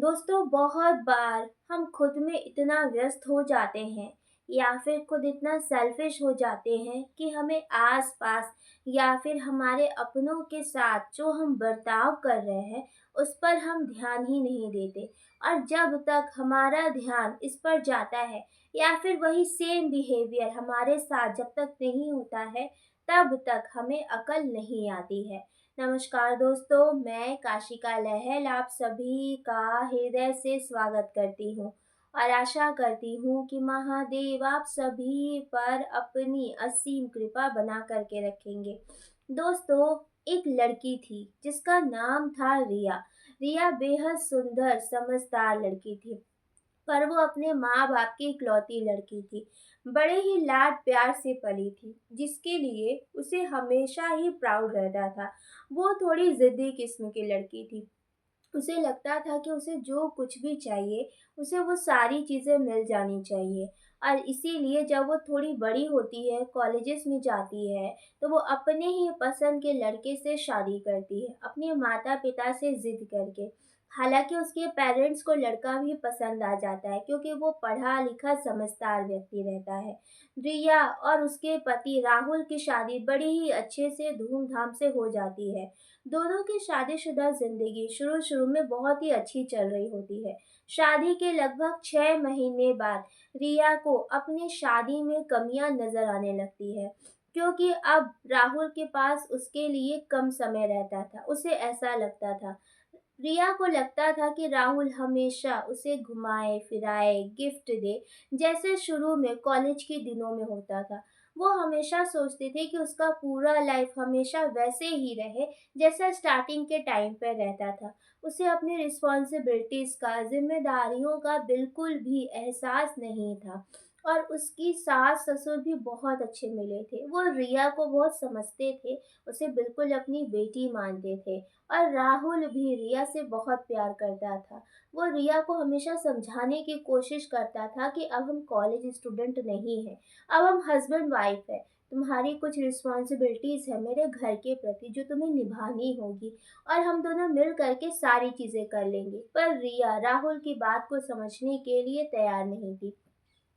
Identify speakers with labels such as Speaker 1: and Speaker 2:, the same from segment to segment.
Speaker 1: दोस्तों बहुत बार हम खुद में इतना व्यस्त हो जाते हैं या फिर खुद इतना सेल्फिश हो जाते हैं कि हमें आस-पास या फिर हमारे अपनों के साथ जो हम बर्ताव कर रहे हैं उस पर हम ध्यान ही नहीं देते। और जब तक हमारा ध्यान इस पर जाता है या फिर वही सेम बिहेवियर हमारे साथ जब तक नहीं होता है तब तक हमें अकल नहीं आती है। नमस्कार दोस्तों, मैं काशिका लहल आप सभी का हृदय से स्वागत करती हूँ और आशा करती हूँ कि महादेव आप सभी पर अपनी असीम कृपा बना करके रखेंगे। दोस्तों, एक लड़की थी जिसका नाम था रिया। रिया बेहद सुंदर समझदार लड़की थी, पर वो अपने माँ-बाप की इकलौती लड़की थी। बड़े ही लाड-प्यार से पली थी, जिसके लिए उसे हमेशा ही प्राउड रहता था। वो थोड़ी ज़िद्दी किस्म की लड़की थी। उसे लगता था कि उसे जो कुछ भी चाहिए, उसे वो सारी चीज़ें मिल जानी चाहिए। और इसीलिए जब वो थोड़ी बड़ी होती है, कॉलेजेस में जाती है, तो वो अपने ही पसंद के लड़के से शादी करती है, अपने माता-पिता से ज़िद करके। हालाँकि उसके पेरेंट्स को लड़का भी पसंद आ जाता है क्योंकि वो पढ़ा-लिखा समझदार व्यक्ति रहता है। रिया और उसके पति राहुल की शादी बड़ी ही अच्छे से धूम-धाम से हो जाती है। दोनों की शादीशुदा ज़िंदगी शुरू-शुरू में बहुत ही अच्छी चल रही होती है। शादी के लगभग 6 महीने बाद रिया को अपनी शादी में कमियां नज़र आने लगती है, क्योंकि अब राहुल के पास उसके लिए कम समय रहता था। उसे ऐसा लगता था, रिया को लगता था कि राहुल हमेशा उसे घुमाए-फिराए, गिफ्ट दे, जैसे शुरू में कॉलेज के दिनों में होता था। वो हमेशा सोचती थी कि उसका पूरा लाइफ हमेशा वैसे ही रहे जैसा स्टार्टिंग के टाइम पे रहता था। उसे अपनी रिस्पॉन्सिबिलिटीज़ का, ज़िम्मेदारियों का बिल्कुल भी एहसास नहीं था और उसकी सास-ससुर भी बहुत अच्छे मिले थे। वो रिया को बहुत समझते थे, उसे बिल्कुल अपनी बेटी मानते थे और राहुल भी रिया से बहुत प्यार करता था। वो रिया को हमेशा समझाने की कोशिश करता था कि अब हम कॉलेज स्टूडेंट नहीं हैं, अब हम हस्बैंड वाइफ हैं। तुम्हारी कुछ रिस्पॉन्सिबिलिटीज़ है मेरे घर के प्रति जो तुम्हें निभानी होगी और हम दोनों मिल करके सारी चीज़ें कर लेंगे। पर रिया राहुल की बात को समझने के लिए तैयार नहीं थी।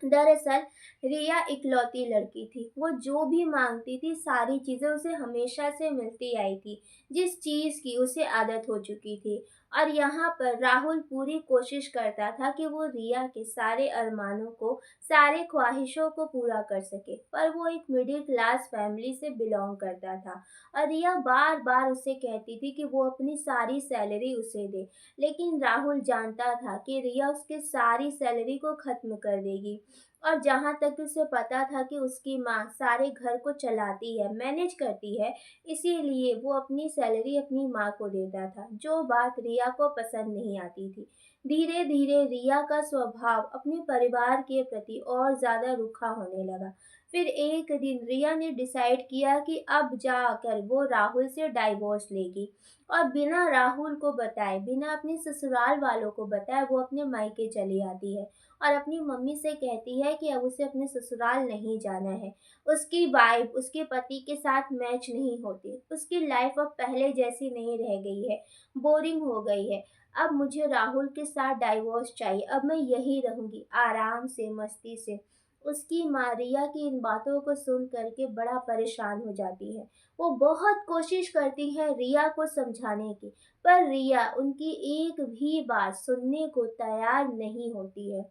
Speaker 1: दरअसल रिया इकलौती लड़की थी। वो जो भी माँगती थी सारी चीज़ें उसे हमेशा से मिलती आई थी, जिस चीज़ की उसे आदत हो चुकी थी। और यहाँ पर राहुल पूरी कोशिश करता था कि वो रिया के सारे अरमानों को, सारे ख्वाहिशों को पूरा कर सके। पर वो एक मिडिल क्लास फैमिली से बिलॉन्ग करता था और रिया बार-बार उसे कहती थी कि वो अपनी सारी सैलरी उसे दे। लेकिन राहुल जानता था कि रिया उसकी सारी सैलरी को ख़त्म कर देगी। और जहाँ तक उसे पता था कि उसकी माँ सारे घर को चलाती है, मैनेज करती है, इसीलिए वो अपनी सैलरी अपनी माँ को देता था, जो बात रिया को पसंद नहीं आती थी। धीरे-धीरे रिया का स्वभाव अपने परिवार के प्रति और ज़्यादा रूखा होने लगा। फिर एक दिन रिया ने डिसाइड किया कि अब जाकर वो राहुल से डाइवोर्स लेगी और बिना राहुल को बताए, बिना अपने ससुराल वालों को बताए वो अपने मायके चली आती है। और अपनी मम्मी से कहती है कि अब उसे अपने ससुराल नहीं जाना है। उसकी वाइब उसके पति के साथ मैच नहीं होती। उसकी लाइफ अब पहले जैसी नहीं रह गई है, बोरिंग हो गई है। अब मुझे राहुल के साथ डाइवोर्स चाहिए, अब मैं यहीं रहूँगी आराम से, मस्ती से। उसकी माँ रिया की इन बातों को सुन कर के बड़ा परेशान हो जाती है। वो बहुत कोशिश करती है रिया को समझाने की, पर रिया उनकी एक भी बात सुनने को तैयार नहीं होती है।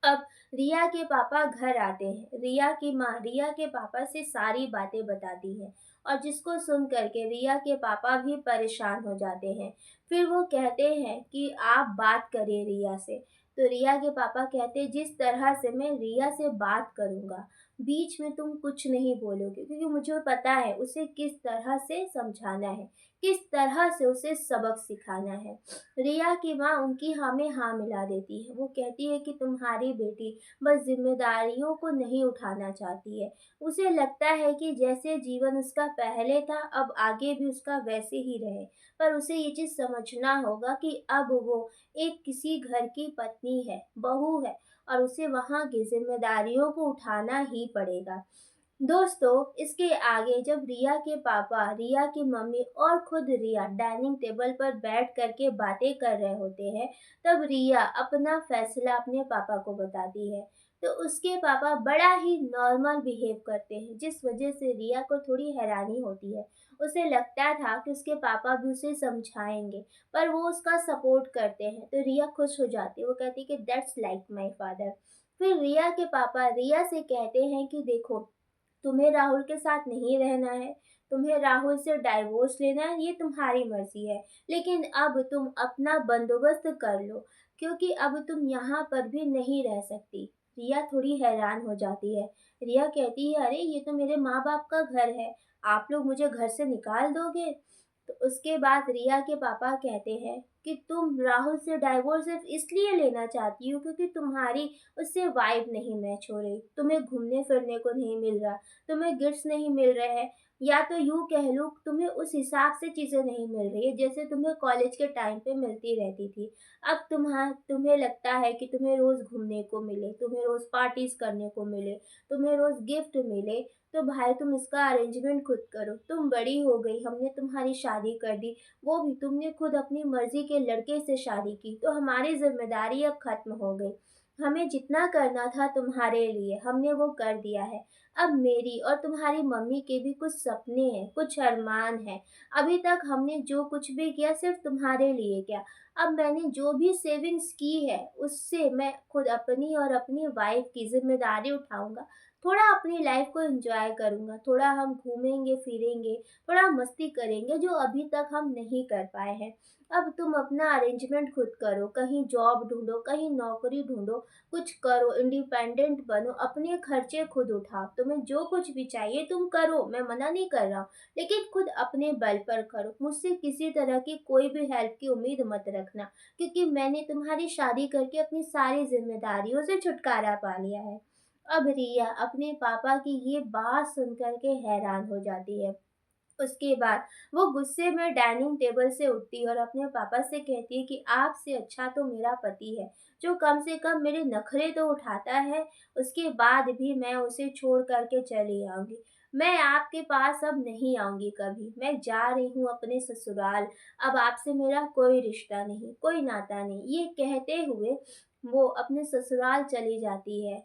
Speaker 1: अब रिया के पापा घर आते हैं। रिया की माँ रिया के पापा से सारी बातें बताती है और जिसको सुन कर के रिया के पापा भी परेशान हो जाते हैं। फिर वो कहते हैं कि आप बात करिए रिया से। तो रिया के पापा कहते हैं जिस तरह से मैं रिया से बात करूँगा, बीच में तुम कुछ नहीं बोलोगे क्योंकि मुझे पता है उसे किस तरह से समझाना है, किस तरह से उसे सबक सिखाना है। रिया की माँ उनकी हाँ में हाँ मिला देती है। वो कहती है कि तुम्हारी बेटी बस ज़िम्मेदारियों को नहीं उठाना चाहती है। उसे लगता है कि जैसे जीवन उसका पहले था, अब आगे भी उसका वैसे ही रहे। पर उसे ये चीज़ समझना होगा कि अब वो एक किसी घर की पत्नी है, बहू है और उसे वहाँ की ज़िम्मेदारियों को उठाना ही पड़ेगा। दोस्तों, इसके आगे जब रिया के पापा, रिया की मम्मी और खुद रिया डाइनिंग टेबल पर बैठ कर के बातें कर रहे होते हैं, तब रिया अपना फैसला अपने पापा को बताती है। तो उसके पापा बड़ा ही नॉर्मल बिहेव करते हैं, जिस वजह से रिया को थोड़ी हैरानी होती है। उसे लगता था कि उसके पापा भी उसे समझाएंगे, पर वो उसका सपोर्ट करते हैं। तो रिया खुश हो जाती है, वो कहती है कि दैट्स लाइक माय फादर। फिर रिया के पापा रिया से कहते हैं कि देखो, तुम्हें राहुल के साथ नहीं रहना है, तुम्हें राहुल से डाइवोर्स लेना है, ये तुम्हारी मर्जी है। लेकिन अब तुम अपना बंदोबस्त कर लो, क्योंकि अब तुम यहाँ पर भी नहीं रह सकती। रिया थोड़ी हैरान हो जाती है। रिया कहती है, अरे ये तो मेरे माँ बाप का घर है, आप लोग मुझे घर से निकाल दोगे? तो उसके बाद रिया के पापा कहते हैं कि तुम राहुल से डाइवोर्स सिर्फ इसलिए लेना चाहती हो क्योंकि तुम्हारी उससे वाइब नहीं मैच हो रही, तुम्हें घूमने फिरने को नहीं मिल रहा, तुम्हें गिफ्ट्स नहीं मिल रहे हैं, या तो यूँ कह लो तुम्हें उस हिसाब से चीज़ें नहीं मिल रही है जैसे तुम्हें कॉलेज के टाइम पे मिलती रहती थी। अब तुम्हें लगता है कि तुम्हें रोज़ घूमने को मिले, तुम्हें रोज़ पार्टीज़ करने को मिले, तुम्हें रोज़ गिफ्ट मिले, तो भाई तुम इसका अरेंजमेंट खुद करो। तुम बड़ी हो गई, हमने तुम्हारी शादी कर दी, वो भी तुमने खुद अपनी मर्ज़ी के लड़के से शादी की, तो हमारी ज़िम्मेदारी अब ख़त्म हो गई। हमें जितना करना था तुम्हारे लिए, हमने वो कर दिया है। अब मेरी और तुम्हारी मम्मी के भी कुछ सपने हैं, कुछ अरमान हैं। अभी तक हमने जो कुछ भी किया सिर्फ़ तुम्हारे लिए किया। अब मैंने जो भी सेविंग्स की है, उससे मैं खुद अपनी और अपनी वाइफ़ की ज़िम्मेदारी उठाऊँगा। थोड़ा अपनी लाइफ़ को एन्जॉय करूँगा, थोड़ा हम घूमेंगे-फिरेंगे, थोड़ा मस्ती करेंगे, जो अभी तक हम नहीं कर पाए हैं। अब तुम अपना अरेंजमेंट खुद करो, कहीं जॉब ढूँढो, कहीं नौकरी ढूँढो, कुछ करो, इंडिपेंडेंट बनो, अपने खर्चे खुद उठाओ। तुम्हें जो कुछ भी चाहिए तुम करो, मैं मना नहीं कर रहा हूँ, लेकिन खुद अपने बल पर करो। मुझसे किसी तरह की कोई भी हेल्प की उम्मीद मत रखना, क्योंकि मैंने तुम्हारी शादी करके अपनी सारी ज़िम्मेदारियों से छुटकारा पा लिया है। अब रिया अपने पापा की ये बात सुन कर के हैरान हो जाती है। उसके बाद वो गुस्से में डाइनिंग टेबल से उठती है और अपने पापा से कहती है कि आपसे अच्छा तो मेरा पति है, जो कम से कम मेरे नखरे तो उठाता है, उसके बाद भी मैं उसे छोड़ कर के चली आऊँगी। मैं आपके पास अब नहीं आऊँगी कभी, मैं जा रही हूँ अपने ससुराल, अब आपसे मेरा कोई रिश्ता नहीं, कोई नाता नहीं। ये कहते हुए वो अपने ससुराल चली जाती है।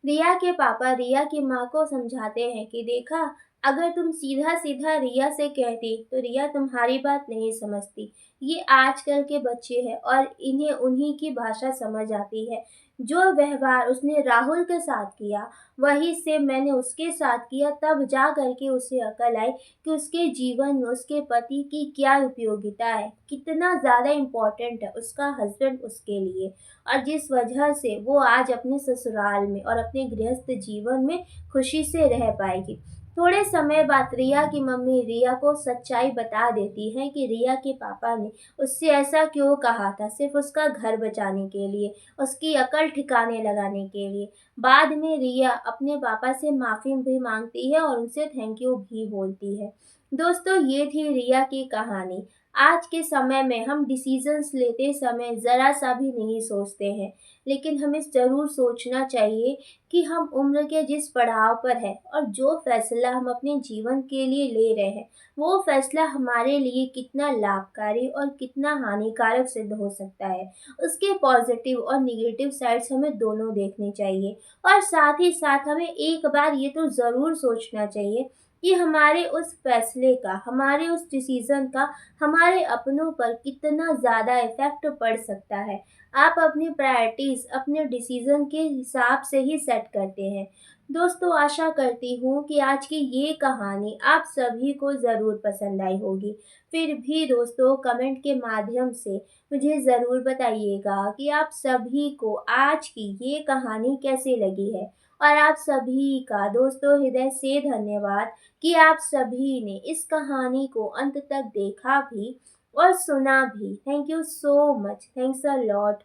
Speaker 1: रिया के पापा रिया की माँ को समझाते हैं कि देखा, अगर तुम सीधा-सीधा रिया से कहती तो रिया तुम्हारी बात नहीं समझती। ये आजकल के बच्चे हैं और इन्हें उन्हीं की भाषा समझ आती है। जो व्यवहार उसने राहुल के साथ किया, वही सेम मैंने उसके साथ किया, तब जा कर के उसे अकल आई कि उसके जीवन में उसके पति की क्या उपयोगिता है, कितना ज़्यादा इम्पोर्टेंट है उसका हस्बैंड उसके लिए। और जिस वजह से वो आज अपने ससुराल में और अपने गृहस्थ जीवन में खुशी से रह पाएगी। थोड़े समय बाद रिया की मम्मी रिया को सच्चाई बता देती हैं कि रिया के पापा ने उससे ऐसा क्यों कहा था, सिर्फ उसका घर बचाने के लिए, उसकी अकल ठिकाने लगाने के लिए। बाद में रिया अपने पापा से माफ़ी भी मांगती है और उनसे थैंक यू भी बोलती है। दोस्तों, ये थी रिया की कहानी। आज के समय में हम डिसीजंस लेते समय ज़रा-सा भी नहीं सोचते हैं, लेकिन हमें ज़रूर सोचना चाहिए कि हम उम्र के जिस पड़ाव पर हैं और जो फ़ैसला हम अपने जीवन के लिए ले रहे हैं, वो फ़ैसला हमारे लिए कितना लाभकारी और कितना हानिकारक सिद्ध हो सकता है। उसके पॉज़िटिव और नेगेटिव साइड्स हमें दोनों देखने चाहिए और साथ ही साथ हमें एक बार ये तो ज़रूर सोचना चाहिए कि हमारे उस फ़ैसले का, हमारे उस डिसीज़न का हमारे अपनों पर कितना ज़्यादा इफ़ेक्ट पड़ सकता है। आप अपनी प्रायोरिटीज़ अपने डिसीज़न के हिसाब से ही सेट करते हैं। दोस्तों, आशा करती हूँ कि आज की ये कहानी आप सभी को ज़रूर पसंद आई होगी। फिर भी दोस्तों, कमेंट के माध्यम से मुझे ज़रूर बताइएगा कि आप सभी को आज की ये कहानी कैसी लगी है। और आप सभी का दोस्तों हृदय से धन्यवाद कि आप सभी ने इस कहानी को अंत तक देखा भी और सुना भी। Thank you so much. Thanks a lot.